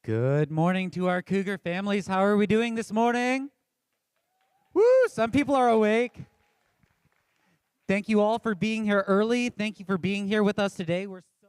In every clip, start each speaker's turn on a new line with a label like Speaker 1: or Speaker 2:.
Speaker 1: Good morning to our Cougar families. How are we doing this morning? Woo! Some people are awake. Thank you all for being here early. Thank you for being here with us today. We're so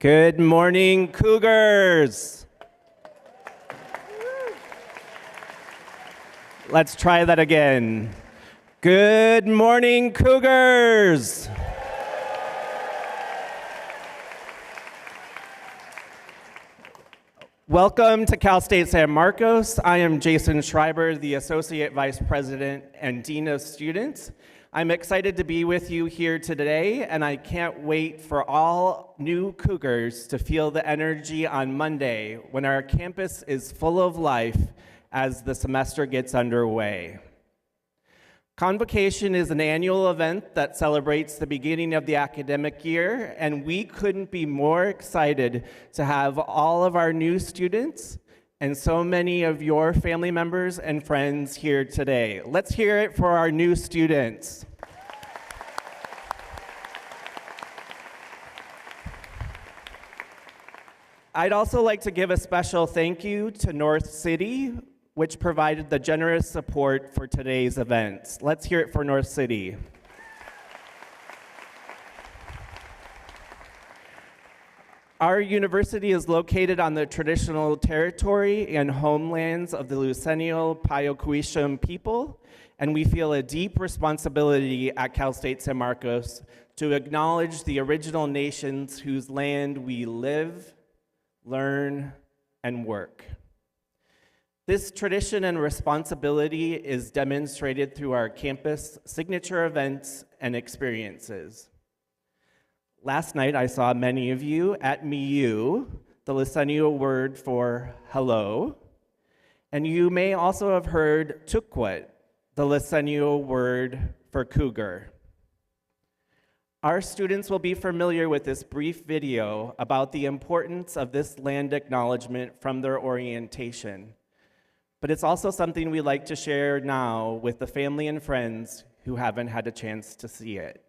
Speaker 2: Good morning, Cougars. Let's try that again. Good morning, Cougars. Welcome to Cal State San Marcos. I am Jason Schreiber, the Associate Vice President and Dean of Students. I'm excited to be with you here today, and I can't wait for all new Cougars to feel the energy on Monday when our campus is full of life as the semester gets underway. Convocation is an annual event that celebrates the beginning of the academic year, and we couldn't be more excited to have all of our new students and so many of your family members and friends here today. Let's hear it for our new students. I'd also like to give a special thank you to North City, which provided the generous support for today's events. Let's hear it for North City. Our university is located on the traditional territory and homelands of the Luiseño Payocuicham people, and we feel a deep responsibility at Cal State San Marcos to acknowledge the original nations whose land we live, learn, and work. This tradition and responsibility is demonstrated through our campus signature events and experiences. Last night, I saw many of you at Miu, the Luiseño word for hello, and you may also have heard Tukwut, the Luiseño word for cougar. Our students will be familiar with this brief video about the importance of this land acknowledgement from their orientation, but it's also something we like to share now with the family and friends who haven't had a chance to see it.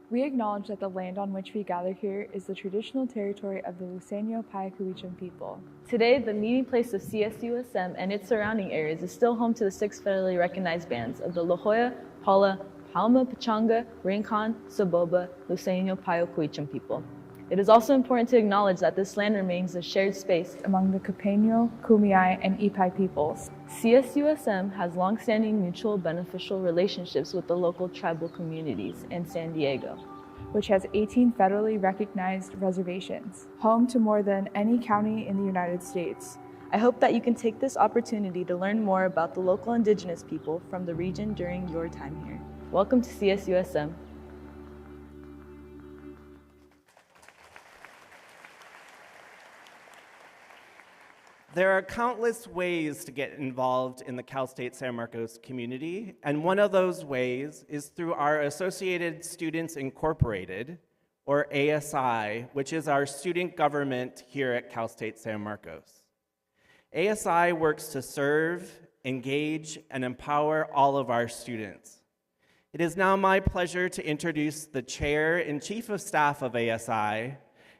Speaker 3: We acknowledge that the land on which we gather here is the traditional territory of the Luiseño Payocuicham people.
Speaker 4: Today, the meeting place of CSUSM and its surrounding areas is still home to the 6 federally recognized bands of the La Jolla, Pala, Palma, Pachanga, Rincon, Soboba, Luiseño Payocuicham people. It is also important to acknowledge that this land remains a shared space
Speaker 3: among the Capeño, Kumeyaay, and Ipai peoples.
Speaker 4: CSUSM has long-standing mutual beneficial relationships with the local tribal communities in San Diego,
Speaker 3: which has 18 federally recognized reservations, home to more than any county in the United States.
Speaker 4: I hope that you can take this opportunity to learn more about the local indigenous people from the region during your time here. Welcome to CSUSM.
Speaker 2: There are countless ways to get involved in the Cal State San Marcos community, and one of those ways is through our Associated Students Incorporated, or ASI, which is our student government here at Cal State San Marcos. ASI works to serve, engage, and empower all of our students. It is now my pleasure to introduce the Chair and Chief of Staff of ASI,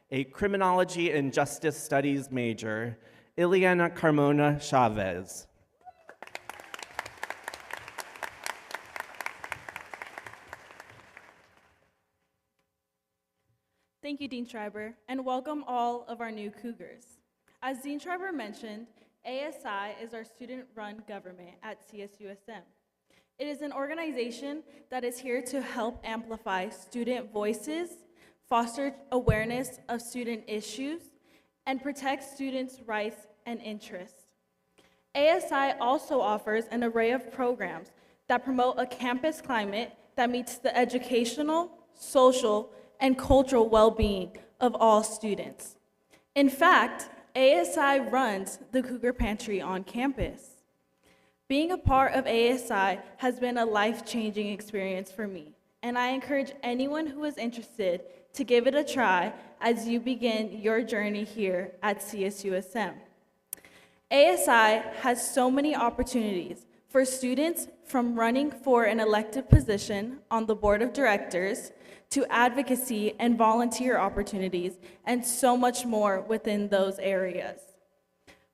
Speaker 2: a Criminology and Justice Studies major, Ileana Carmona Chavez.
Speaker 5: Thank you, Dean Schreiber, and welcome all of our new Cougars. As Dean Schreiber mentioned, ASI is our student-run government at CSUSM. It is an organization that is here to help amplify student voices, foster awareness of student issues, and protect students' rights and interests. ASI also offers an array of programs that promote a campus climate that meets the educational, social, and cultural well-being of all students. In fact, ASI runs the Cougar Pantry on campus. Being a part of ASI has been a life-changing experience for me, and I encourage anyone who is interested to give it a try as you begin your journey here at CSUSM. ASI has so many opportunities for students, from running for an elected position on the board of directors to advocacy and volunteer opportunities, and so much more within those areas.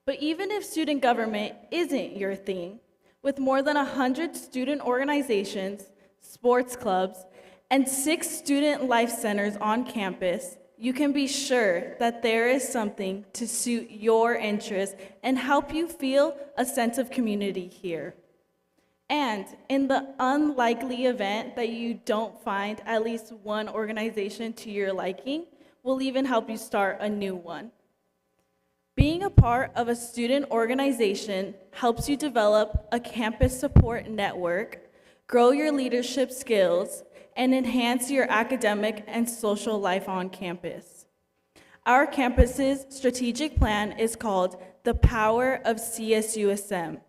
Speaker 5: But even if student government isn't your thing, with more than 100 student organizations, sports clubs, and 6 student life centers on campus, you can be sure that there is something to suit your interests and help you feel a sense of community here. And in the unlikely event that you don't find at least one organization to your liking, we'll even help you start a new one. Being a part of a student organization helps you develop a campus support network, grow your leadership skills, and enhance your academic and social life on campus. Our campus's strategic plan is called The Power of CSUSM.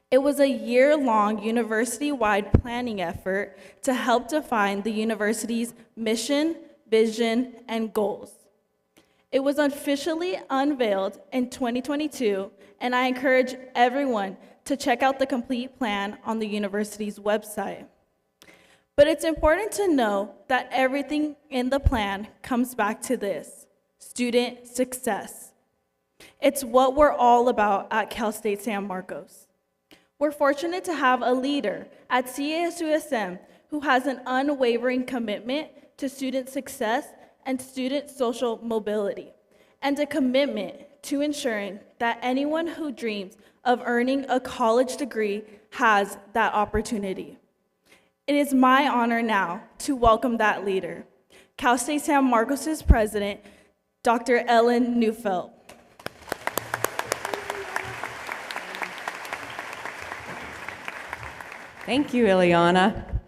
Speaker 5: It was a year-long university-wide planning effort to help define the university's mission, vision, and goals. It was officially unveiled in 2022, and I encourage everyone to check out the complete plan on the university's website. But it's important to know that everything in the plan comes back to this: student success. It's what we're all about at Cal State San Marcos. We're fortunate to have a leader at CSUSM who has an unwavering commitment to student success and student social mobility, and a commitment to ensuring that anyone who dreams of earning a college degree has that opportunity. It is my honor now to welcome that leader, Cal State San Marcos' president, Dr. Ellen Neufeld.
Speaker 6: Thank you, Ileana.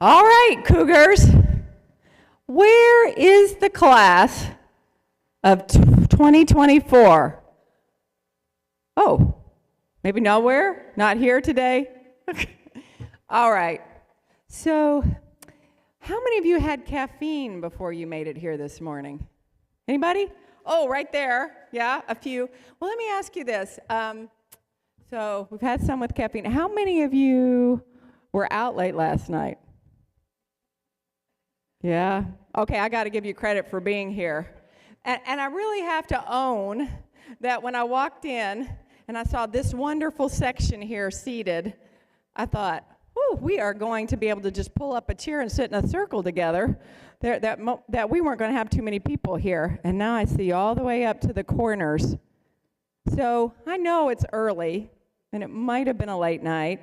Speaker 6: All right, Cougars. Where is the class of 2024? Oh, maybe nowhere? Not here today? All right. So, how many of you had caffeine before you made it here this morning? Anybody? Oh, right there. Yeah, a few. Well, let me ask you this. So, we've had some with caffeine. How many of you were out late last night? Yeah? Okay, I got to give you credit for being here. And I really have to own that when I walked in and I saw this wonderful section here seated, I thought, we are going to be able to just pull up a chair and sit in a circle together. That we weren't going to have too many people here. And now I see all the way up to the corners. So I know it's early, and it might have been a late night.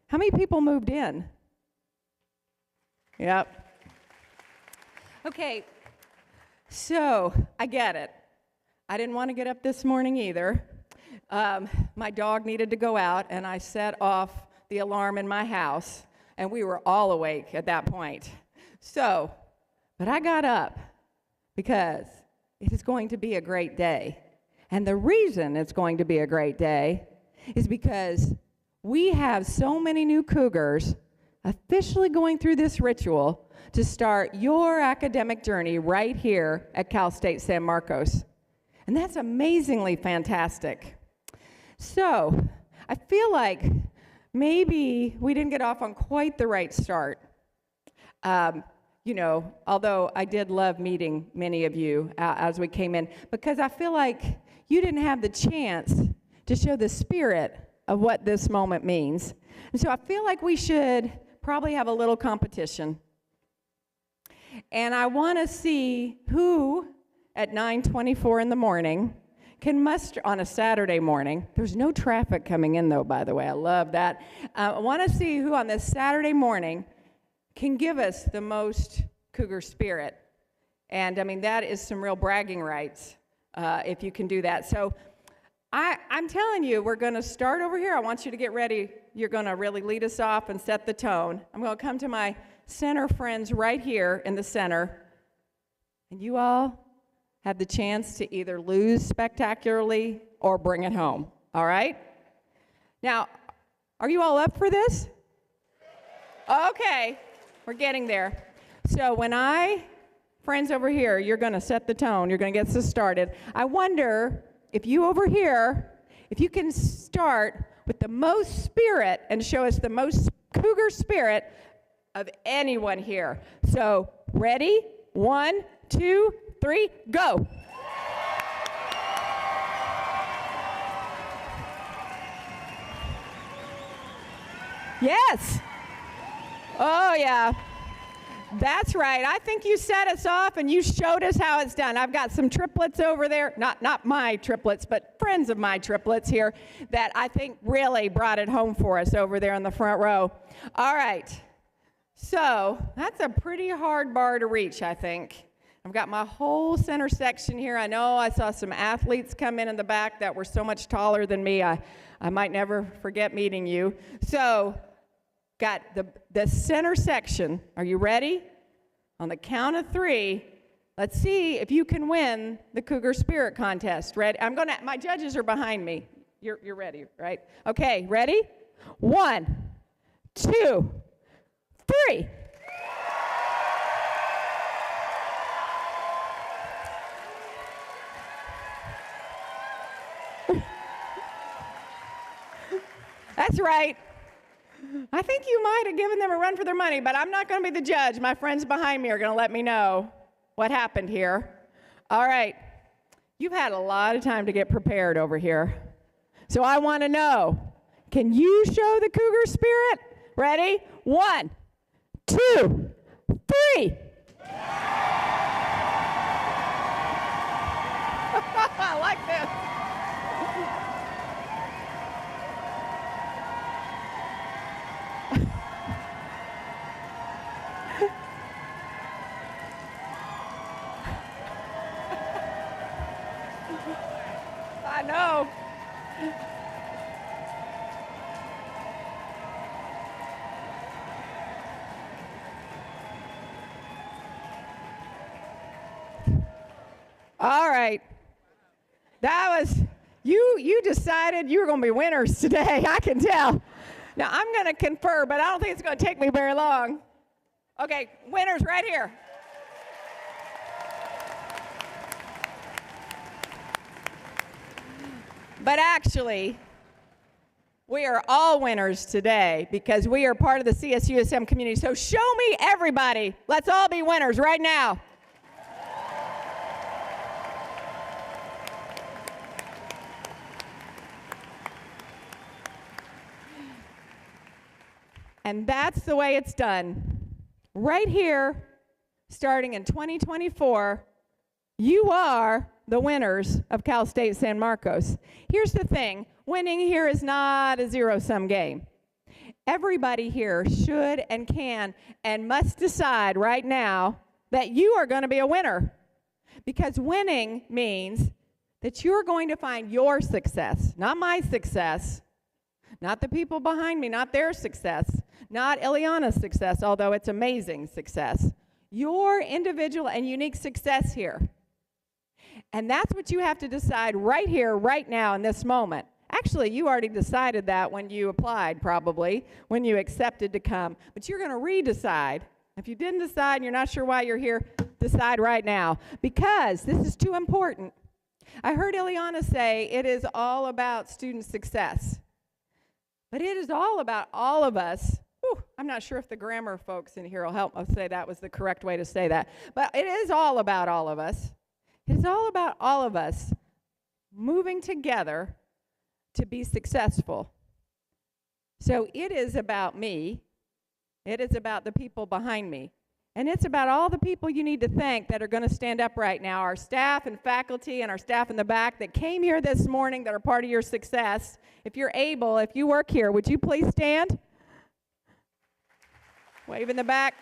Speaker 6: How many people moved in? Yep. Okay, so I get it. I didn't want to get up this morning either. My dog needed to go out, and I set off the alarm in my house, and we were all awake at that point. So, but I got up because it is going to be a great day. And the reason it's going to be a great day is because we have so many new Cougars officially going through this ritual to start your academic journey right here at Cal State San Marcos. And that's amazingly fantastic. So, I feel like maybe we didn't get off on quite the right start. Although I did love meeting many of you as we came in, because I feel like you didn't have the chance to show the spirit of what this moment means. And so I feel like we should probably have a little competition. And I want to see who at 9:24 in the morning can muster on a Saturday morning. There's no traffic coming in, though, by the way. I love that. I want to see who on this Saturday morning can give us the most Cougar spirit. And, I mean, that is some real bragging rights if you can do that. So I'm telling you, we're going to start over here. I want you to get ready. You're going to really lead us off and set the tone. I'm going to come to my center friends right here in the center. And you all have the chance to either lose spectacularly or bring it home, all right? Now, are you all up for this? Okay, we're getting there. So friends over here, you're going to set the tone. You're going to get us started. I wonder if you over here, if you can start with the most spirit and show us the most Cougar spirit of anyone here. So, ready? 1, 2, 3, go. Yes. Oh, yeah. That's right. I think you set us off and you showed us how it's done. I've got some triplets over there, not my triplets, but friends of my triplets here that I think really brought it home for us over there in the front row. All right. So that's a pretty hard bar to reach, I think. I've got my whole center section here. I know I saw some athletes come in the back that were so much taller than me. I might never forget meeting you. So got the center section. Are you ready? On the count of 3, let's see if you can win the Cougar Spirit Contest. Ready? My judges are behind me. You're ready, right? Okay, ready? 1, 2, 3. That's right. I think you might have given them a run for their money, but I'm not going to be the judge. My friends behind me are going to let me know what happened here. All right. You've had a lot of time to get prepared over here. So I want to know, can you show the Cougar spirit? Ready? 1, 2, 3. I like this. I know. All right. That was, you decided you were going to be winners today, I can tell. Now, I'm going to confer, but I don't think it's going to take me very long. Okay, winners right here. But actually, we are all winners today because we are part of the CSUSM community. So show me everybody. Let's all be winners right now. And that's the way it's done. Right here, starting in 2024, you are the winners of Cal State San Marcos. Here's the thing, winning here is not a zero-sum game. Everybody here should and can and must decide right now that you are going to be a winner. Because winning means that you're going to find your success, not my success, not the people behind me, not their success, not Ileana's success, although it's amazing success. Your individual and unique success here. And that's what you have to decide right here, right now, in this moment. Actually, you already decided that when you applied, probably, when you accepted to come. But you're going to redecide. If you didn't decide and you're not sure why you're here, decide right now. Because this is too important. I heard Ileana say it is all about student success. But it is all about all of us. Whew, I'm not sure if the grammar folks in here will help us say that was the correct way to say that. But it is all about all of us. It is all about all of us moving together to be successful. So it is about me. It is about the people behind me. And it's about all the people you need to thank that are going to stand up right now, our staff and faculty and our staff in the back that came here this morning that are part of your success. If you're able, if you work here, would you please stand? Wave in the back.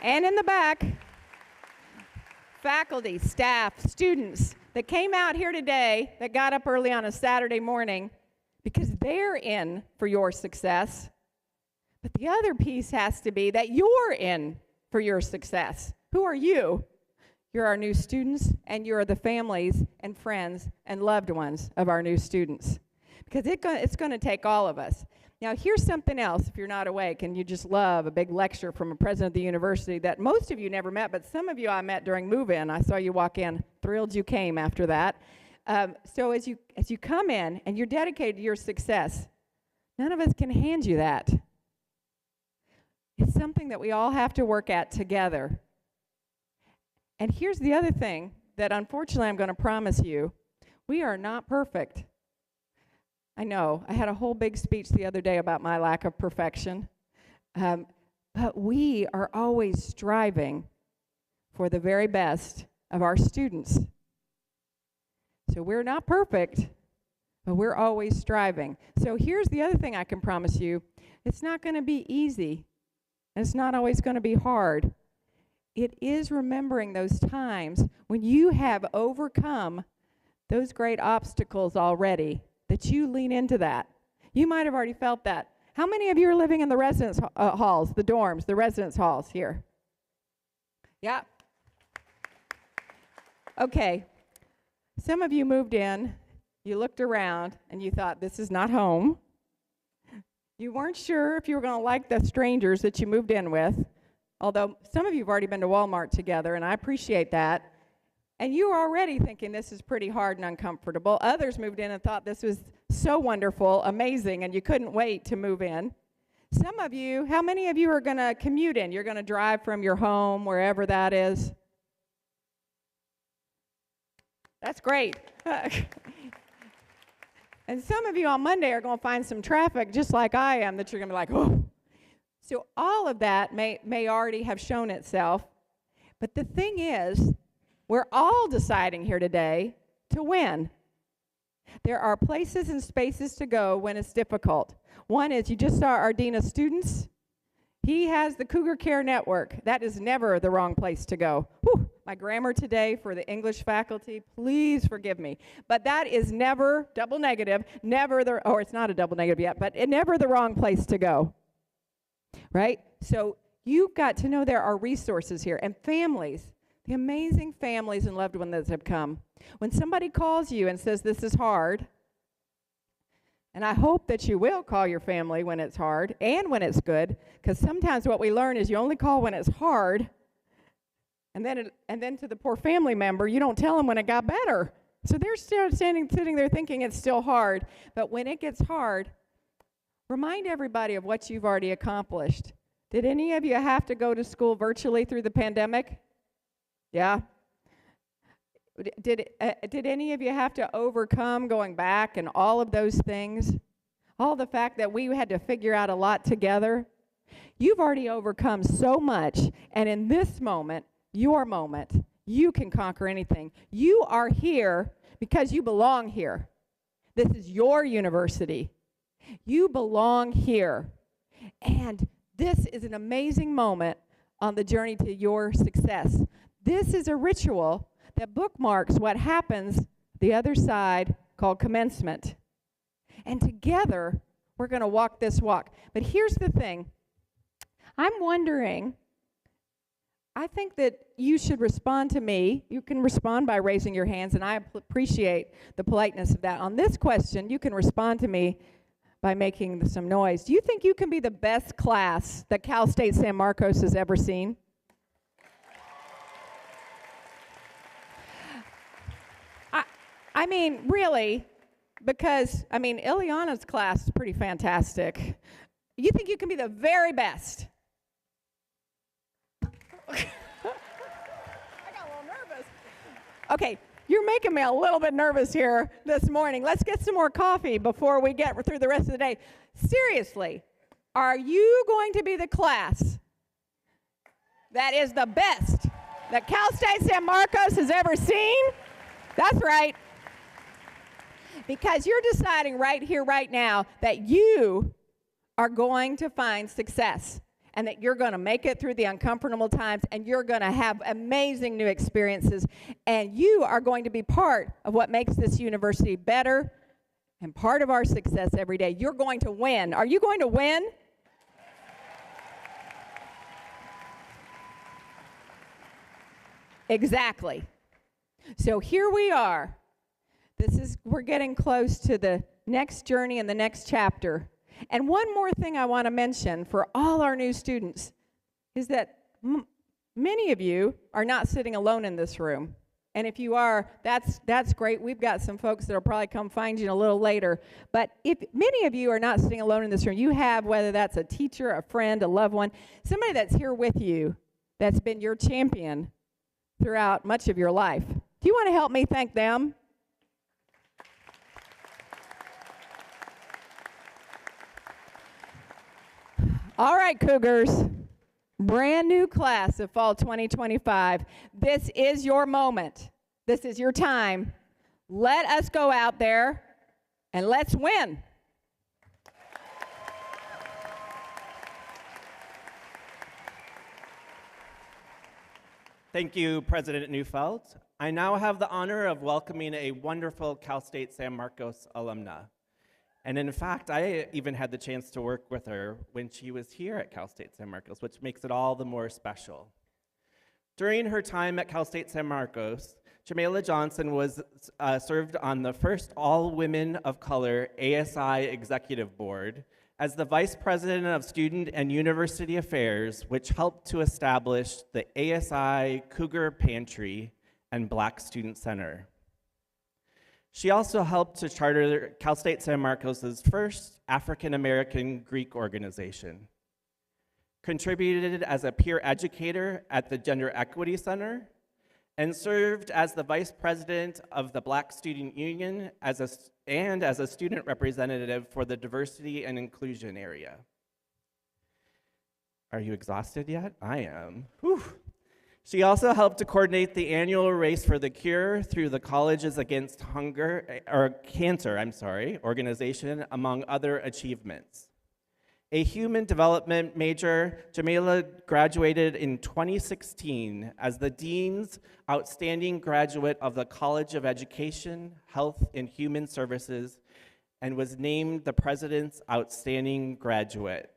Speaker 6: And in the back, faculty, staff, students that came out here today that got up early on a Saturday morning because they're in for your success. But the other piece has to be that you're in for your success. Who are you? You're our new students, and you're the families and friends and loved ones of our new students. Because it's going to take all of us. Now, here's something else, if you're not awake and you just love a big lecture from a president of the university that most of you never met, but some of you I met during move-in. I saw you walk in. Thrilled you came after that. So as you come in and you're dedicated to your success, none of us can hand you that. It's something that we all have to work at together. And here's the other thing. that unfortunately I'm going to promise you, we are not perfect. I know, I had a whole big speech the other day about my lack of perfection, but we are always striving for the very best of our students. So we're not perfect, but we're always striving. So here's the other thing I can promise you. It's not going to be easy, and it's not always going to be hard. It is remembering those times when you have overcome those great obstacles already, that you lean into that. You might have already felt that. How many of you are living in the residence halls, the dorms, the residence halls here? Yeah. Okay. Some of you moved in, you looked around, and you thought, this is not home. You weren't sure if you were going to like the strangers that you moved in with, although some of you have already been to Walmart together, and I appreciate that. And you were already thinking this is pretty hard and uncomfortable. Others moved in and thought this was so wonderful, amazing, and you couldn't wait to move in. Some of you, how many of you are going to commute in? You're going to drive from your home, wherever that is. That's great. And some of you on Monday are going to find some traffic just like I am that you're going to be like, oh. So all of that may already have shown itself. But the thing is, we're all deciding here today to win. There are places and spaces to go when it's difficult. One is, you just saw our Dean of Students. He has the Cougar Care Network. That is never the wrong place to go. Whew, my grammar today for the English faculty, please forgive me. But that is never, double negative, never the, or it's not a double negative yet, but never the wrong place to go. Right? So you've got to know there are resources here, and families. The amazing families and loved ones that have come. When somebody calls you and says this is hard, and I hope that you will call your family when it's hard and when it's good, because sometimes what we learn is you only call when it's hard, and then to the poor family member, you don't tell them when it got better. So they're still sitting there thinking it's still hard. But when it gets hard, remind everybody of what you've already accomplished. Did any of you have to go to school virtually through the pandemic? Yeah. Did any of you have to overcome going back and all of those things? All the fact that we had to figure out a lot together? You've already overcome so much, and in this moment, your moment, you can conquer anything. You are here because you belong here. This is your university. You belong here. And this is an amazing moment on the journey to your success. This is a ritual that bookmarks what happens the other side, called commencement. And together, we're going to walk this walk. But here's the thing. I'm wondering, I think that you should respond to me. You can respond by raising your hands, and I appreciate the politeness of that. On this question, you can respond to me by making some noise. Do you think you can be the best class that Cal State San Marcos has ever seen? I mean, really, because, I mean, Ileana's class is pretty fantastic. You think you can be the very best? I got a little nervous. Okay, you're making me a little bit nervous here this morning. Let's get some more coffee before we get through the rest of the day. Seriously, are you going to be the class that is the best that Cal State San Marcos has ever seen? That's right. Because you're deciding right here, right now, that you are going to find success and that you're going to make it through the uncomfortable times and you're going to have amazing new experiences and you are going to be part of what makes this university better and part of our success every day. You're going to win. Are you going to win? Exactly. So here we are. We're getting close to the next journey and the next chapter. And one more thing I want to mention for all our new students is that many of you are not sitting alone in this room. And if you are, that's great. We've got some folks that will probably come find you a little later. But if many of you are not sitting alone in this room, you have, whether that's a teacher, a friend, a loved one, somebody that's here with you that's been your champion throughout much of your life. Do you want to help me thank them? All right, Cougars. Brand new class of fall 2025. This is your moment. This is your time. Let us go out there and let's win.
Speaker 2: Thank you, President Neufeld. I now have the honor of welcoming a wonderful Cal State San Marcos alumna. And in fact, I even had the chance to work with her when she was here at Cal State San Marcos, which makes it all the more special. During her time at Cal State San Marcos, Jamela Johnson was served on the first all-women of color ASI Executive Board as the Vice President of Student and University Affairs, which helped to establish the ASI Cougar Pantry and Black Student Center. She also helped to charter Cal State San Marcos' first African-American Greek organization, contributed as a peer educator at the Gender Equity Center, and served as the vice president of the Black Student Union as a student representative for the diversity and inclusion area. Are you exhausted yet? I am. Whew. She also helped to coordinate the annual Race for the Cure through the Colleges Against Cancer organization, among other achievements. A human development major, Jamela graduated in 2016 as the Dean's Outstanding Graduate of the College of Education, Health, and Human Services, and was named the President's Outstanding Graduate.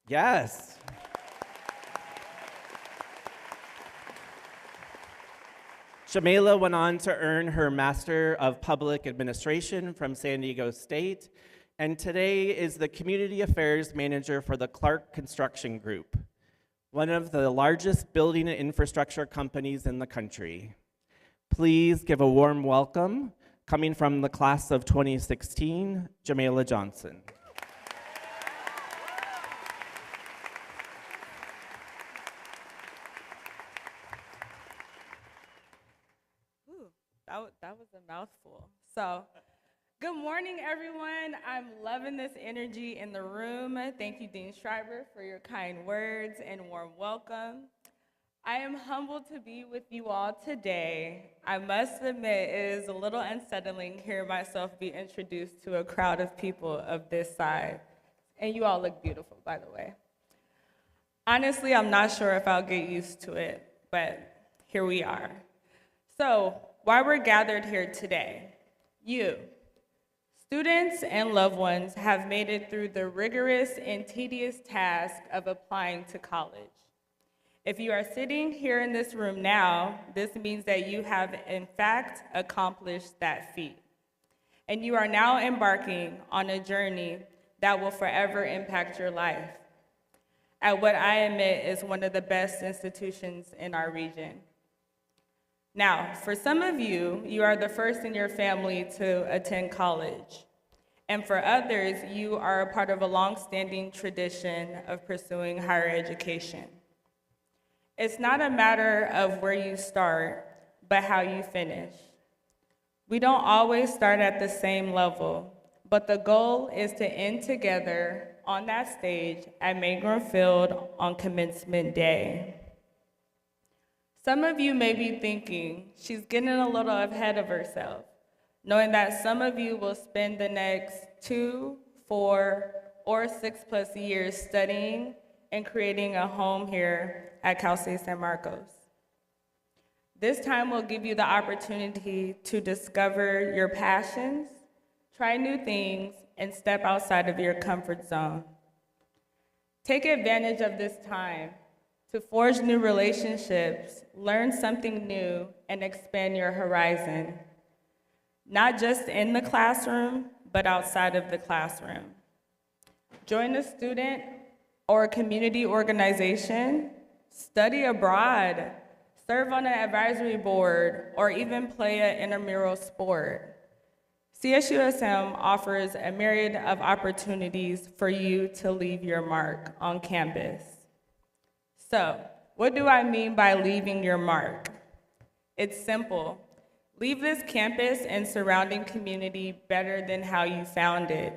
Speaker 2: Yes. Jamela went on to earn her Master of Public Administration from San Diego State, and today is the Community Affairs Manager for the Clark Construction Group, one of the largest building and infrastructure companies in the country. Please give a warm welcome, coming from the class of 2016, Jamela Johnson.
Speaker 7: That was a mouthful. So, good morning, everyone. I'm loving this energy in the room. Thank you, Dean Schreiber, for your kind words and warm welcome. I am humbled to be with you all today. I must admit, it is a little unsettling hearing myself be introduced to a crowd of people of this size. And you all look beautiful, by the way. Honestly, I'm not sure if I'll get used to it, but here we are. So, why we're gathered here today, you, students and loved ones, have made it through the rigorous and tedious task of applying to college. If you are sitting here in this room now, this means that you have in fact accomplished that feat. And you are now embarking on a journey that will forever impact your life at what I admit is one of the best institutions in our region. Now, for some of you, you are the first in your family to attend college. And for others, you are a part of a long-standing tradition of pursuing higher education. It's not a matter of where you start, but how you finish. We don't always start at the same level, but the goal is to end together on that stage at Magrum Field on commencement day. Some of you may be thinking, she's getting a little ahead of herself, knowing that some of you will spend the next 2, 4, or 6+ years studying and creating a home here at Cal State San Marcos. This time will give you the opportunity to discover your passions, try new things, and step outside of your comfort zone. Take advantage of this time to forge new relationships, learn something new, and expand your horizon, not just in the classroom, but outside of the classroom. Join a student or a community organization, study abroad, serve on an advisory board, or even play an intramural sport. CSUSM offers a myriad of opportunities for you to leave your mark on campus. So, what do I mean by leaving your mark? It's simple. Leave this campus and surrounding community better than how you found it.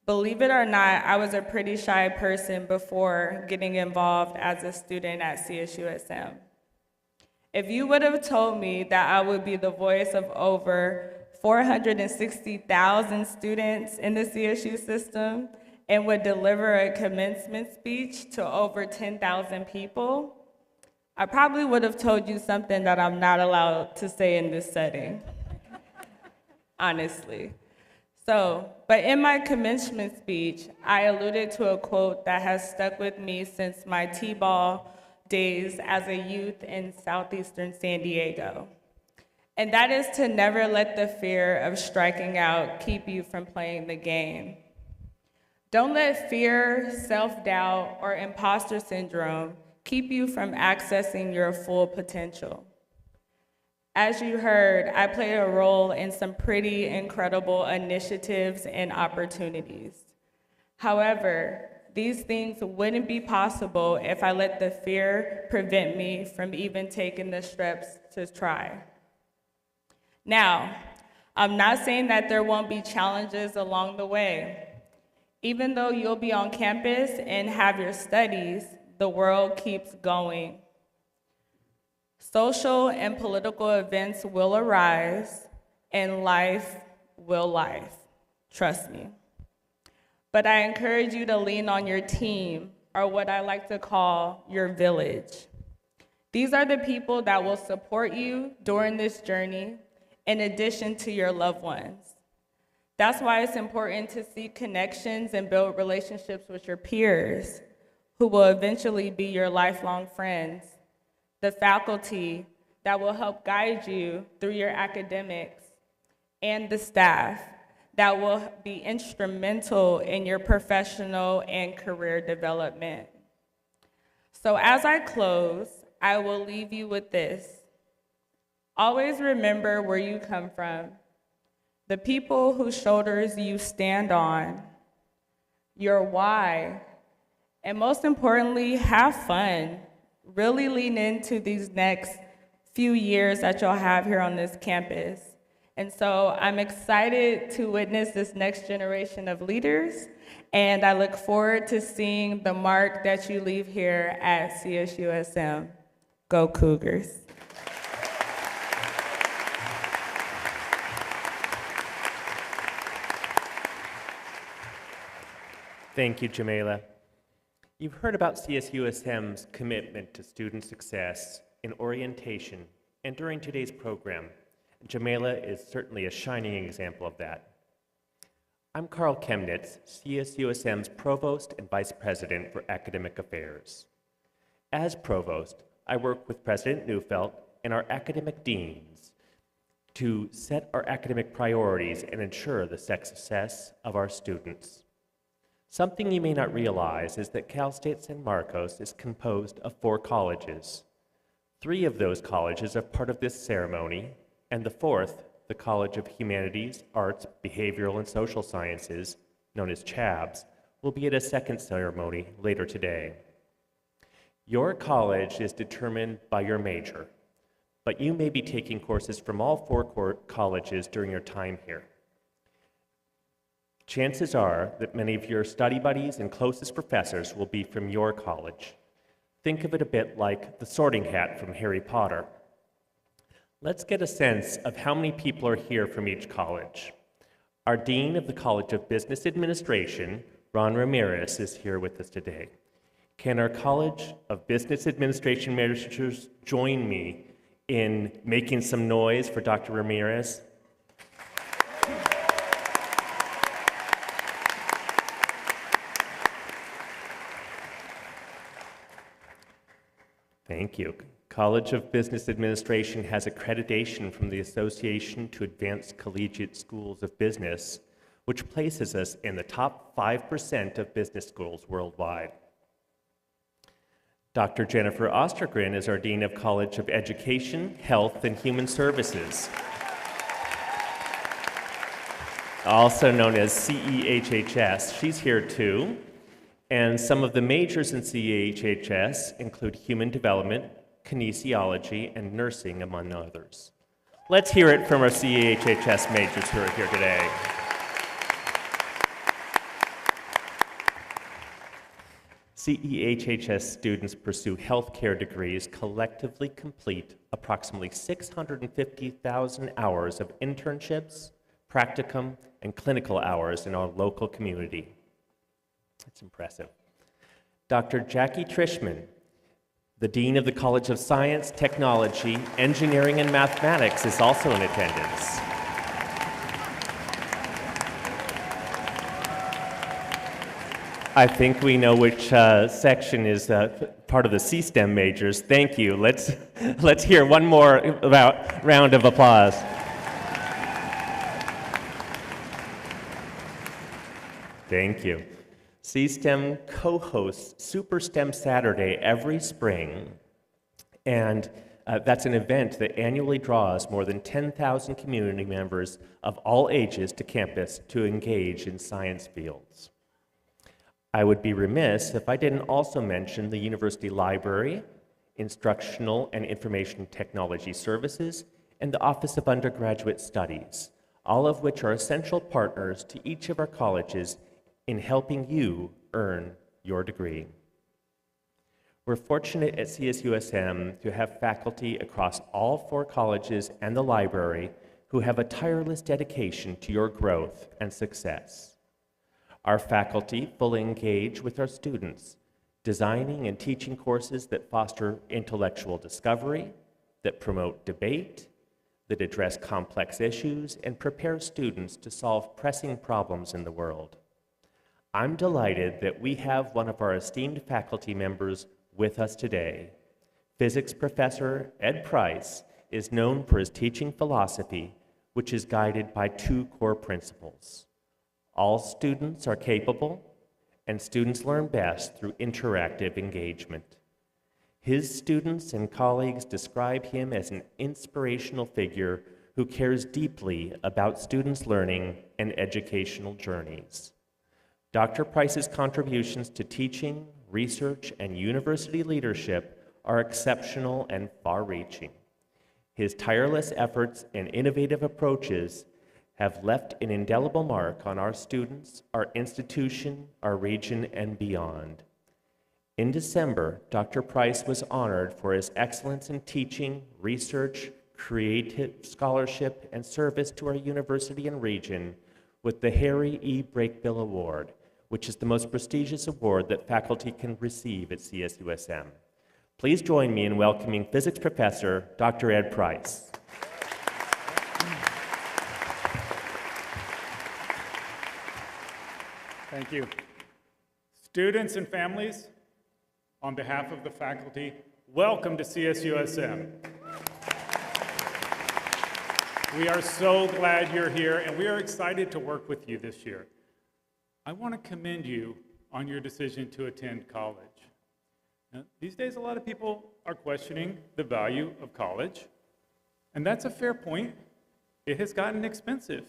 Speaker 7: Believe it or not, I was a pretty shy person before getting involved as a student at CSUSM. If you would have told me that I would be the voice of over 460,000 students in the CSU system and would deliver a commencement speech to over 10,000 people, I probably would have told you something that I'm not allowed to say in this setting, honestly. But in my commencement speech, I alluded to a quote that has stuck with me since my T-ball days as a youth in southeastern San Diego. And that is to never let the fear of striking out keep you from playing the game. Don't let fear, self-doubt, or imposter syndrome keep you from accessing your full potential. As you heard, I played a role in some pretty incredible initiatives and opportunities. However, these things wouldn't be possible if I let the fear prevent me from even taking the steps to try. Now, I'm not saying that there won't be challenges along the way. Even though you'll be on campus and have your studies, the world keeps going. Social and political events will arise, and life will life. Trust me. But I encourage you to lean on your team, or what I like to call your village. These are the people that will support you during this journey, in addition to your loved ones. That's why it's important to seek connections and build relationships with your peers, who will eventually be your lifelong friends, the faculty that will help guide you through your academics, and the staff that will be instrumental in your professional and career development. So as I close, I will leave you with this. Always remember where you come from, the people whose shoulders you stand on, your why, and most importantly, have fun. Really lean into these next few years that you'll have here on this campus. And so I'm excited to witness this next generation of leaders, and I look forward to seeing the mark that you leave here at CSUSM. Go Cougars.
Speaker 8: Thank you, Jamela. You've heard about CSUSM's commitment to student success in orientation and during today's program. Jamela is certainly a shining example of that. I'm Carl Chemnitz, CSUSM's Provost and Vice President for Academic Affairs. As Provost, I work with President Neufeld and our academic deans to set our academic priorities and ensure the success of our students. Something you may not realize is that Cal State San Marcos is composed of 4 colleges. 3 of those colleges are part of this ceremony, and the 4th, the College of Humanities, Arts, Behavioral, and Social Sciences, known as CHABS, will be at a second ceremony later today. Your college is determined by your major, but you may be taking courses from all 4 colleges during your time here. Chances are that many of your study buddies and closest professors will be from your college. Think of it a bit like the sorting hat from Harry Potter. Let's get a sense of how many people are here from each college. Our Dean of the College of Business Administration, Ron Ramirez, is here with us today. Can our College of Business Administration managers join me in making some noise for Dr. Ramirez? Thank you. College of Business Administration has accreditation from the Association to Advanced Collegiate Schools of Business, which places us in the top 5% of business schools worldwide. Dr. Jennifer Ostergren is our Dean of College of Education, Health, and Human Services, also known as CEHHS. She's here too. And some of the majors in CEHHS include human development, kinesiology, and nursing, among others. Let's hear it from our CEHHS majors who are here today. CEHHS students pursue healthcare degrees, collectively complete approximately 650,000 hours of internships, practicum, and clinical hours in our local community. It's impressive. Dr. Jackie Trishman, the Dean of the College of Science, Technology, Engineering, and Mathematics, is also in attendance. I think we know which section is part of the CSTEM majors. Thank you. Let's hear one more round of applause. Thank you. CSTEM co-hosts Super STEM Saturday every spring, and that's an event that annually draws more than 10,000 community members of all ages to campus to engage in science fields. I would be remiss if I didn't also mention the University Library, Instructional and Information Technology Services, and the Office of Undergraduate Studies, all of which are essential partners to each of our colleges in helping you earn your degree. We're fortunate at CSUSM to have faculty across all 4 colleges and the library who have a tireless dedication to your growth and success. Our faculty fully engage with our students, designing and teaching courses that foster intellectual discovery, that promote debate, that address complex issues, and prepare students to solve pressing problems in the world. I'm delighted that we have one of our esteemed faculty members with us today. Physics professor Ed Price is known for his teaching philosophy, which is guided by 2 core principles. All students are capable, and students learn best through interactive engagement. His students and colleagues describe him as an inspirational figure who cares deeply about students' learning and educational journeys. Dr. Price's contributions to teaching, research, and university leadership are exceptional and far-reaching. His tireless efforts and innovative approaches have left an indelible mark on our students, our institution, our region, and beyond. In December, Dr. Price was honored for his excellence in teaching, research, creative scholarship, and service to our university and region with the Harry E. Brakebill Award, which is the most prestigious award that faculty can receive at CSUSM. Please join me in welcoming physics professor, Dr. Ed Price.
Speaker 9: Thank you. Students and families, on behalf of the faculty, welcome to CSUSM. We are so glad you're here, and we are excited to work with you this year. I want to commend you on your decision to attend college. Now, these days, a lot of people are questioning the value of college, and that's a fair point. It has gotten expensive.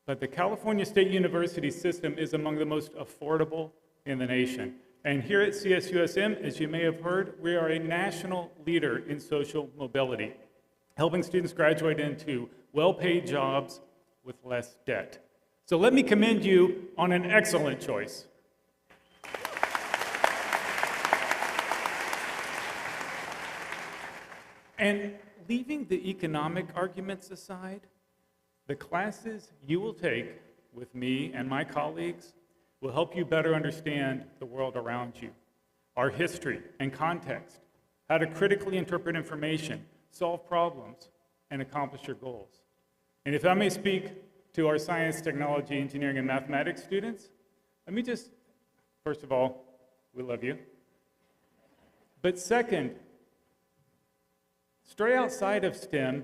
Speaker 9: But the California State University system is among the most affordable in the nation. And here at CSUSM, as you may have heard, we are a national leader in social mobility, helping students graduate into well-paid jobs with less debt. So let me commend you on an excellent choice. And leaving the economic arguments aside, the classes you will take with me and my colleagues will help you better understand the world around you, our history and context, how to critically interpret information, solve problems, and accomplish your goals. And if I may speak to our science, technology, engineering, and mathematics students, let me just, first of all, we love you. But second, stray outside of STEM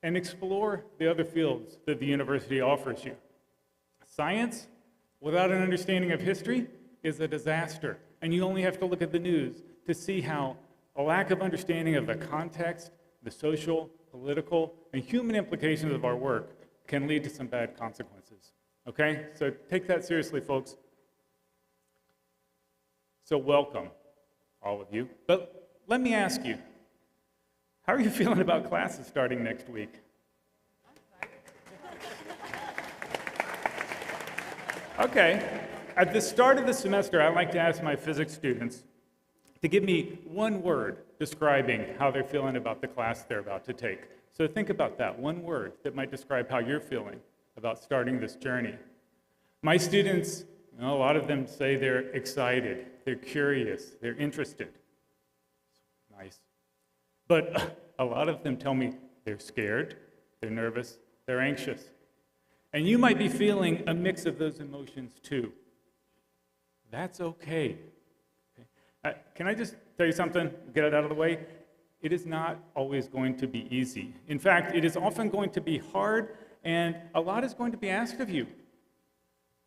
Speaker 9: and explore the other fields that the university offers you. Science, without an understanding of history, is a disaster. And you only have to look at the news to see how a lack of understanding of the context, the social, political, and human implications of our work can lead to some bad consequences. Okay? So take that seriously, folks. So welcome, all of you. But let me ask you, How are you feeling about classes starting next week? Okay. At the start of the semester, I like to ask my physics students to give me one word describing how they're feeling about the class they're about to take. So think about that, one word that might describe how you're feeling about starting this journey. My students, a lot of them say they're excited, they're curious, they're interested. Nice. But a lot of them tell me they're scared, they're nervous, they're anxious. And you might be feeling a mix of those emotions too. That's okay. Can I just tell you something? Get it out of the way. It is not always going to be easy. In fact, it is often going to be hard, and a lot is going to be asked of you.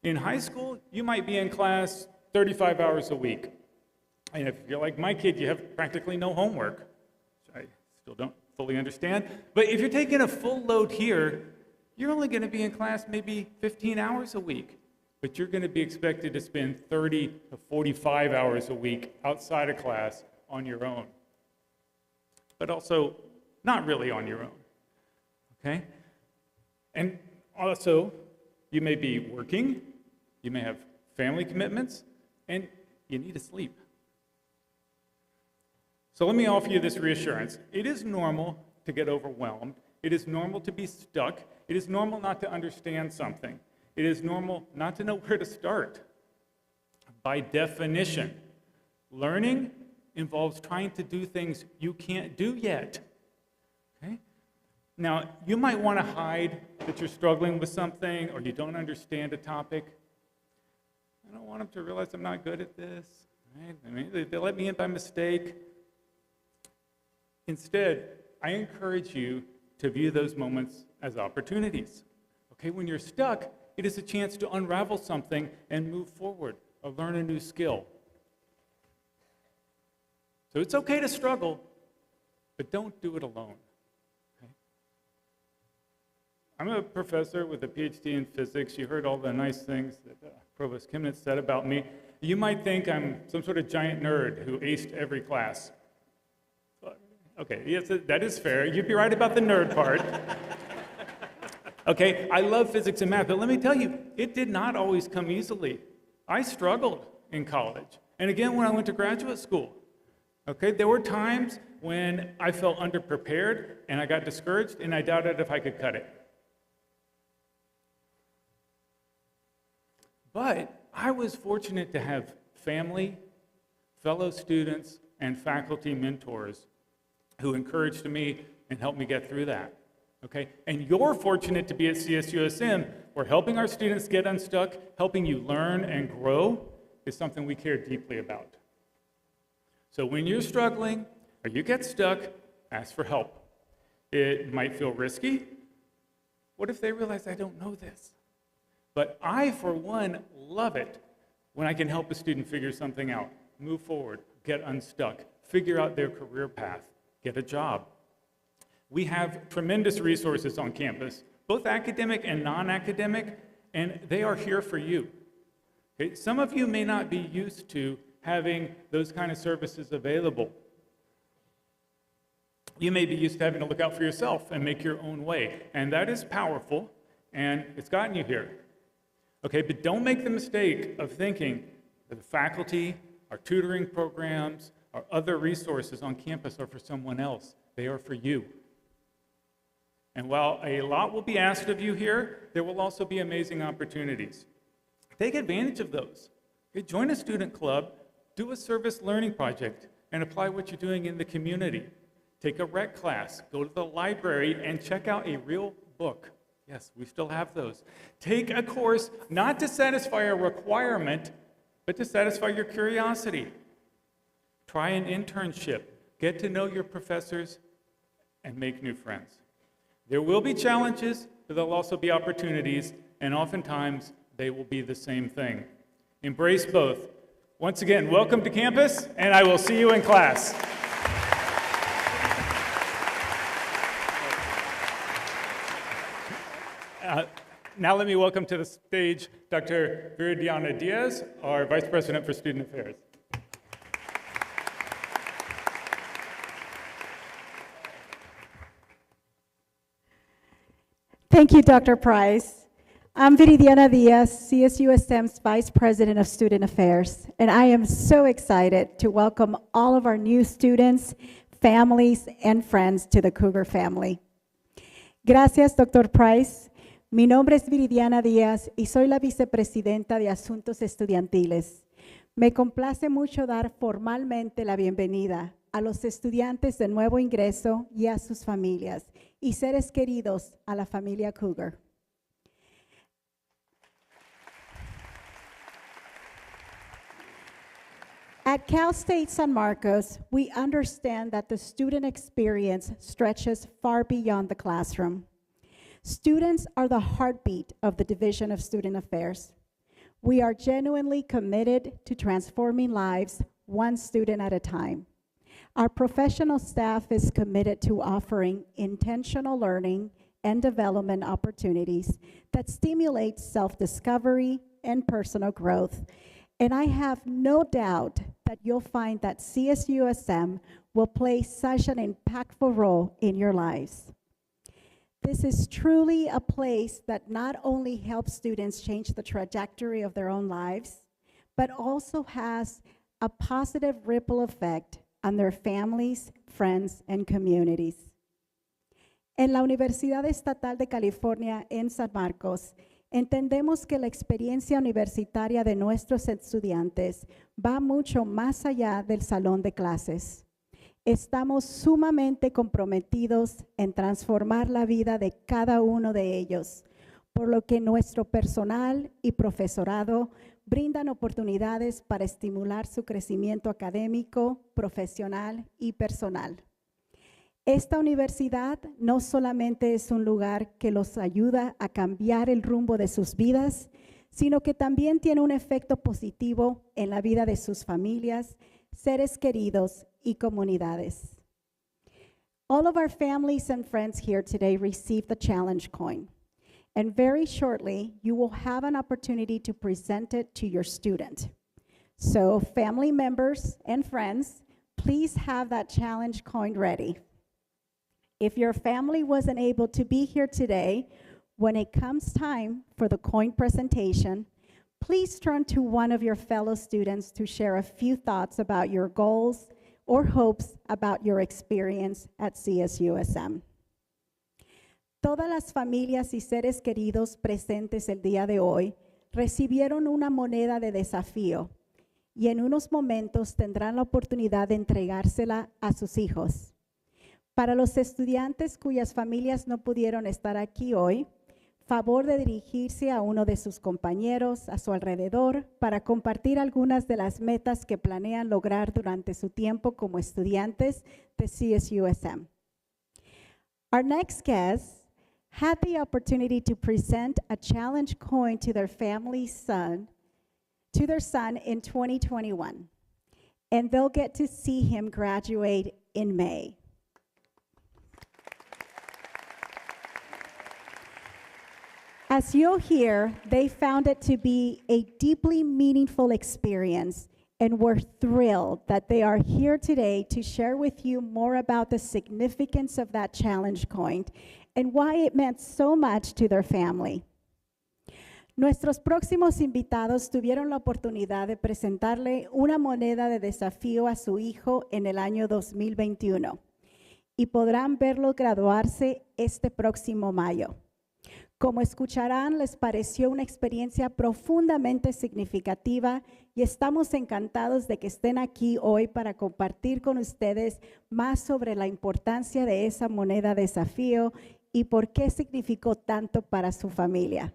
Speaker 9: In high school, you might be in class 35 hours a week. And if you're like my kid, you have practically no homework, which I still don't fully understand. But if you're taking a full load here, you're only going to be in class maybe 15 hours a week. But you're going to be expected to spend 30 to 45 hours a week outside of class on your own. But also, not really on your own, okay? And also, you may be working, you may have family commitments, and you need to sleep. So let me offer you this reassurance. It is normal to get overwhelmed. It is normal to be stuck. It is normal not to understand something. It is normal not to know where to start. By definition, learning involves trying to do things you can't do yet. Okay? Now, you might want to hide that you're struggling with something or you don't understand a topic. I don't want them to realize I'm not good at this. Right? I mean, they let me in by mistake. Instead, I encourage you to view those moments as opportunities. Okay, when you're stuck, it is a chance to unravel something and move forward or learn a new skill. So it's okay to struggle, but don't do it alone. Okay? I'm a professor with a PhD in physics. You heard all the nice things that Provost Kimnitz said about me. You might think I'm some sort of giant nerd who aced every class. Okay, yes, that is fair. You'd be right about the nerd part. Okay, I love physics and math, but let me tell you, it did not always come easily. I struggled in college, and again when I went to graduate school. Okay, there were times when I felt underprepared, and I got discouraged, and I doubted if I could cut it. But I was fortunate to have family, fellow students, and faculty mentors who encouraged me and helped me get through that. Okay? And you're fortunate to be at CSUSM, where helping our students get unstuck, helping you learn and grow is something we care deeply about. So when you're struggling or you get stuck, ask for help. It might feel risky. What if they realize I don't know this? But I, for one, love it when I can help a student figure something out, move forward, get unstuck, figure out their career path, get a job. We have tremendous resources on campus, both academic and non-academic, and they are here for you. Okay? Some of you may not be used to having those kind of services available. You may be used to having to look out for yourself and make your own way, and that is powerful, and it's gotten you here. Okay, but don't make the mistake of thinking that the faculty, our tutoring programs, our other resources on campus are for someone else. They are for you. And while a lot will be asked of you here, there will also be amazing opportunities. Take advantage of those. Okay, join a student club, do a service learning project, and apply what you're doing in the community. Take a rec class, go to the library, and check out a real book. Yes, we still have those. Take a course not to satisfy a requirement, but to satisfy your curiosity. Try an internship, get to know your professors, and make new friends. There will be challenges, but there'll also be opportunities, and oftentimes they will be the same thing. Embrace both. Once again, welcome to campus, and I will see you in class. Now let me welcome to the stage Dr. Viridiana Diaz, our Vice President for Student Affairs.
Speaker 10: Thank you, Dr. Price. I'm Viridiana Diaz, CSUSM's Vice President of Student Affairs, and I am so excited to welcome all of our new students, families, and friends to the Cougar family. Gracias, Dr. Price. Mi nombre es Viridiana Díaz y soy la vicepresidenta de Asuntos Estudiantiles. Me complace mucho dar formalmente la bienvenida a los estudiantes de nuevo ingreso y a sus familias y seres queridos a la familia Cougar. At Cal State San Marcos, we understand that the student experience stretches far beyond the classroom. Students are the heartbeat of the Division of Student Affairs. We are genuinely committed to transforming lives one student at a time. Our professional staff is committed to offering intentional learning and development opportunities that stimulate self-discovery and personal growth. And I have no doubt that you'll find that CSUSM will play such an impactful role in your lives. This is truly a place that not only helps students change the trajectory of their own lives, but also has a positive ripple effect on their families, friends, and communities. En la Universidad Estatal de California en San Marcos, entendemos que la experiencia universitaria de nuestros estudiantes va mucho más allá del salón de clases. Estamos sumamente comprometidos en transformar la vida de cada uno de ellos, por lo que nuestro personal y profesorado brindan oportunidades para estimular su crecimiento académico, profesional y personal. Esta universidad no solamente es un lugar que los ayuda a cambiar el rumbo de sus vidas, sino que también tiene un efecto positivo en la vida de sus familias, seres queridos y comunidades. All of our families and friends here today received the challenge coin, and very shortly you will have an opportunity to present it to your student. So family members and friends, please have that challenge coin ready. If your family wasn't able to be here today, when it comes time for the coin presentation, please turn to one of your fellow students to share a few thoughts about your goals or hopes about your experience at CSUSM. Todas las familias y seres queridos presentes el día de hoy recibieron una moneda de desafío y en unos momentos tendrán la oportunidad de entregársela a sus hijos. Para los estudiantes cuyas familias no pudieron estar aquí hoy, favor de dirigirse a uno de sus compañeros a su alrededor para compartir algunas de las metas que planean lograr durante su tiempo como estudiantes de CSUSM. Our next guests had the opportunity to present a challenge coin to their family's son, to their son in 2021, and they'll get to see him graduate in May. As you'll hear, they found it to be a deeply meaningful experience, and we're thrilled that they are here today to share with you more about the significance of that challenge coin and why it meant so much to their family. Nuestros próximos invitados tuvieron la oportunidad de presentarle una moneda de desafío a su hijo en el año 2021 y podrán verlo graduarse este próximo mayo. Como escucharán, les pareció una experiencia profundamente significativa y estamos encantados de que estén aquí hoy para compartir con ustedes más sobre la importancia de esa moneda de desafío y por qué significó tanto para su familia.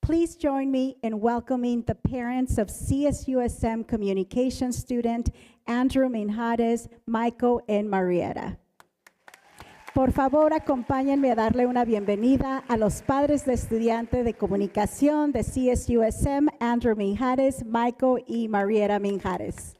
Speaker 10: Please join me in welcoming the parents of CSUSM communication student Andrew Minjares, Michael, and Marietta. Por favor, acompáñenme a darle una bienvenida a los padres de estudiante de comunicación de CSUSM, Andrew Minjares, Michael y Marietta Minjares.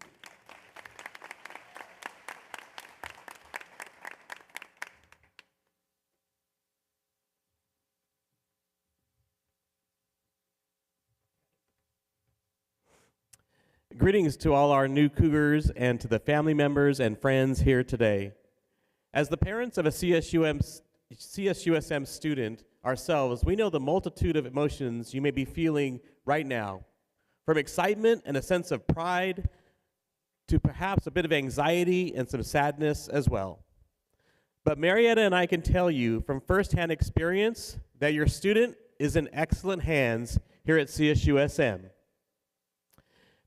Speaker 11: Greetings to all our new Cougars and to the family members and friends here today. As the parents of a CSUSM student, ourselves, we know the multitude of emotions you may be feeling right now, from excitement and a sense of pride to perhaps a bit of anxiety and some sadness as well. But Marietta and I can tell you from firsthand experience that your student is in excellent hands here at CSUSM.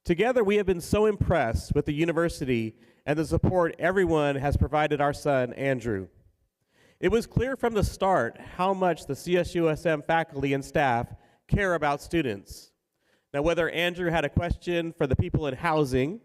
Speaker 11: Together, we have been so impressed with the university and the support everyone has provided our son, Andrew. It was clear from the start how much the CSUSM faculty and staff care about students. Now, whether Andrew had a question for the people in housing,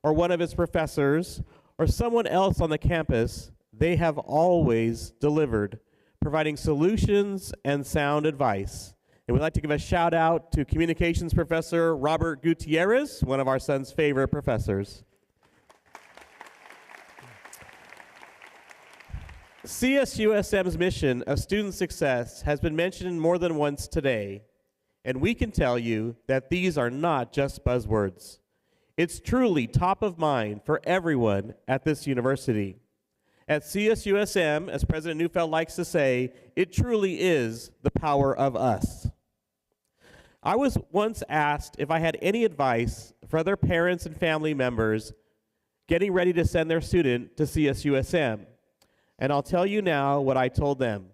Speaker 11: or one of his professors, or someone else on the campus, they have always delivered, providing solutions and sound advice. And we'd like to give a shout out to Communications Professor Robert Gutierrez, one of our son's favorite professors. CSUSM's mission of student success has been mentioned more than once today, and we can tell you that these are not just buzzwords. It's truly top of mind for everyone at this university. At CSUSM, as President Neufeld likes to say, it truly is the power of us. I was once asked if I had any advice for other parents and family members getting ready to send their student to CSUSM. And I'll tell you now what I told them.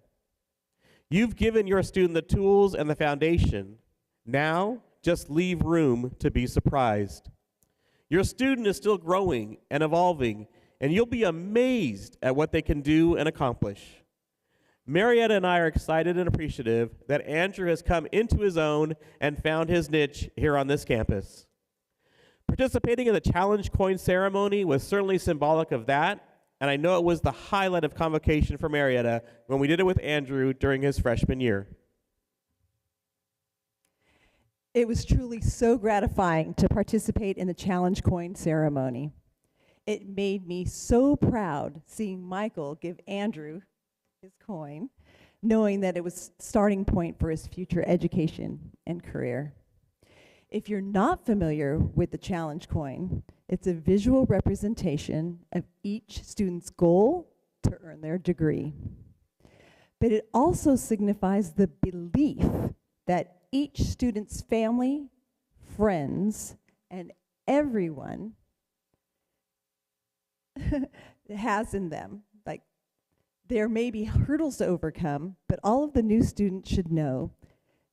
Speaker 11: You've given your student the tools and the foundation. Now, just leave room to be surprised. Your student is still growing and evolving, and you'll be amazed at what they can do and accomplish. Marietta and I are excited and appreciative that Andrew has come into his own and found his niche here on this campus. Participating in the challenge coin ceremony was certainly symbolic of that, and I know it was the highlight of Convocation for Marietta when we did it with Andrew during his freshman year.
Speaker 6: It was truly so gratifying to participate in the challenge coin ceremony. It made me so proud seeing Michael give Andrew his coin, knowing that it was starting point for his future education and career. If you're not familiar with the challenge coin, it's a visual representation of each student's goal to earn their degree. But it also signifies the belief that each student's family, friends, and everyone has in them. Like, there may be hurdles to overcome, but all of the new students should know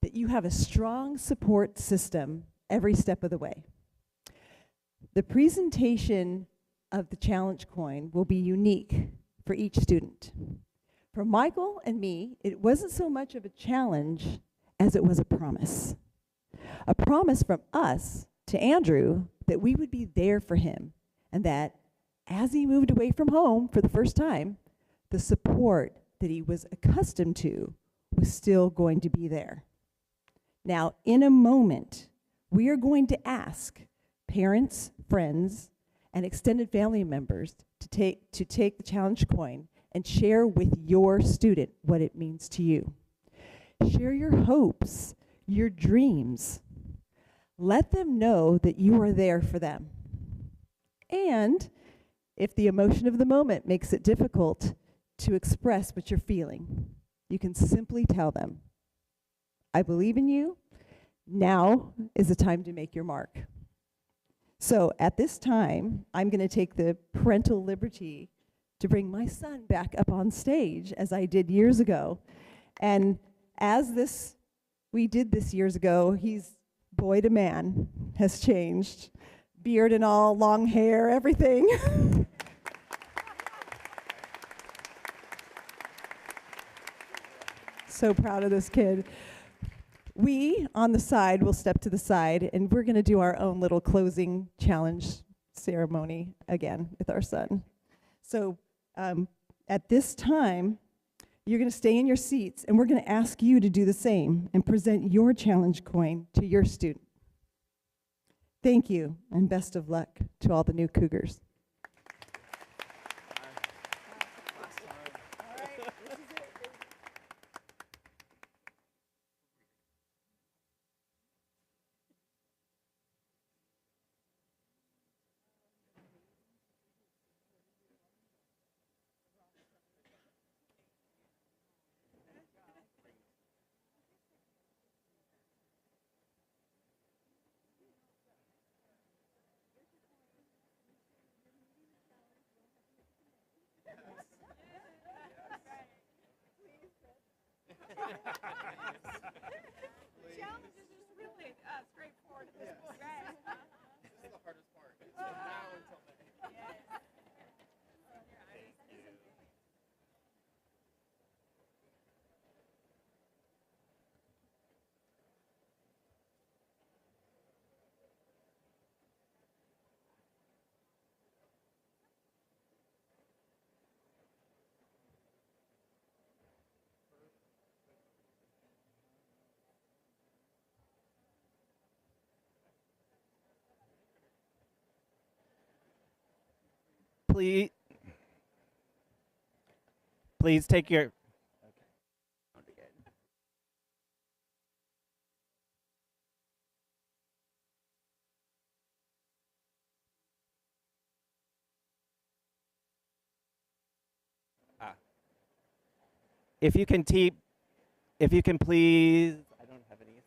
Speaker 6: that you have a strong support system every step of the way. The presentation of the challenge coin will be unique for each student. For Michael and me, it wasn't so much of a challenge as it was a promise. A promise from us to Andrew that we would be there for him, and that as he moved away from home for the first time, the support that he was accustomed to was still going to be there. Now, in a moment, we are going to ask parents, friends, and extended family members to take the challenge coin and share with your student what it means to you. Share your hopes, your dreams. Let them know that you are there for them. And if the emotion of the moment makes it difficult to express what you're feeling, you can simply tell them, I believe in you. Now is the time to make your mark. So at this time, I'm going to take the parental liberty to bring my son back up on stage, as I did years ago. And as we did this years ago, he's boy to man, has changed. Beard and all, long hair, everything. So proud of this kid. We, on the side, will step to the side, and we're going to do our own little closing challenge ceremony again with our son. So at this time, you're going to stay in your seats, and we're going to ask you to do the same and present your challenge coin to your student. Thank you, and best of luck to all the new Cougars. Challenge is just really straightforward at this point.
Speaker 11: This is the hardest part. It's from now until May.
Speaker 2: Please take your. If you can please. I don't have any.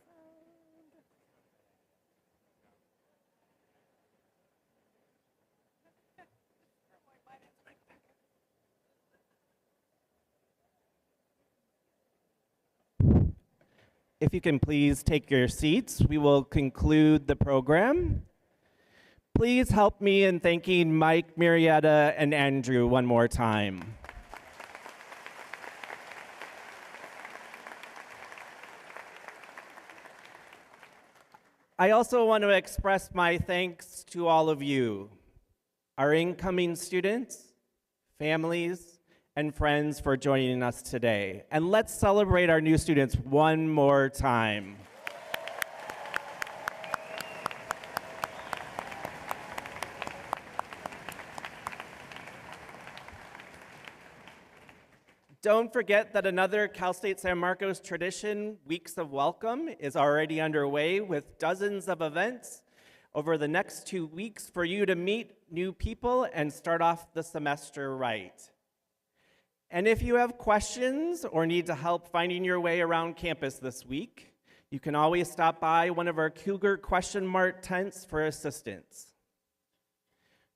Speaker 2: If you can please take your seats, we will conclude the program. Please help me in thanking Mike, Marietta, and Andrew one more time. I also want to express my thanks to all of you, our incoming students, families, and friends for joining us today. And let's celebrate our new students one more time. Don't forget that another Cal State San Marcos tradition, Weeks of Welcome, is already underway with dozens of events over the next 2 weeks for you to meet new people and start off the semester right. And if you have questions or need to help finding your way around campus this week, you can always stop by one of our Cougar question mark tents for assistance.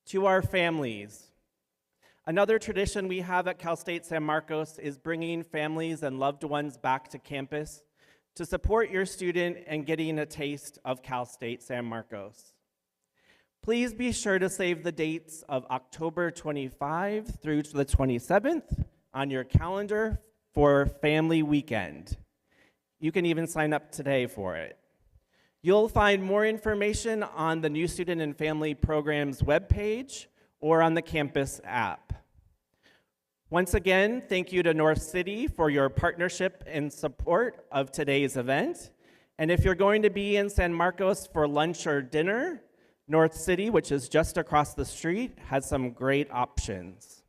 Speaker 2: To our families, another tradition we have at Cal State San Marcos is bringing families and loved ones back to campus to support your student and getting a taste of Cal State San Marcos. Please be sure to save the dates of October 25 through the 27th on your calendar for Family Weekend. You can even sign up today for it. You'll find more information on the New Student and Family Programs webpage or on the campus app. Once again, thank you to North City for your partnership and support of today's event. And if you're going to be in San Marcos for lunch or dinner, North City, which is just across the street, has some great options.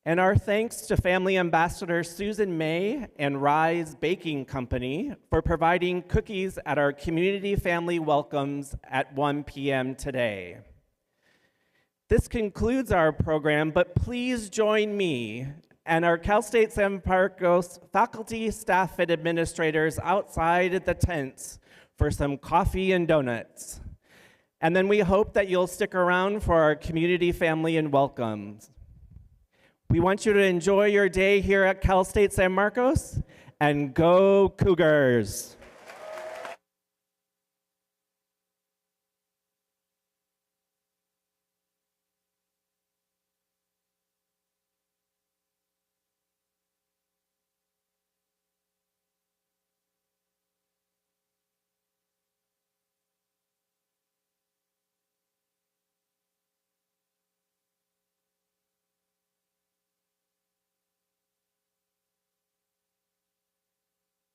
Speaker 2: And our thanks to Family Ambassador Susan May and Rise Baking Company for providing cookies at our community family welcomes at 1 p.m. today. This concludes our program, but please join me and our Cal State San Marcos faculty, staff, and administrators outside at the tents for some coffee and donuts. And then we hope that you'll stick around for our community family and welcomes. We want you to enjoy your day here at Cal State San Marcos, and go Cougars!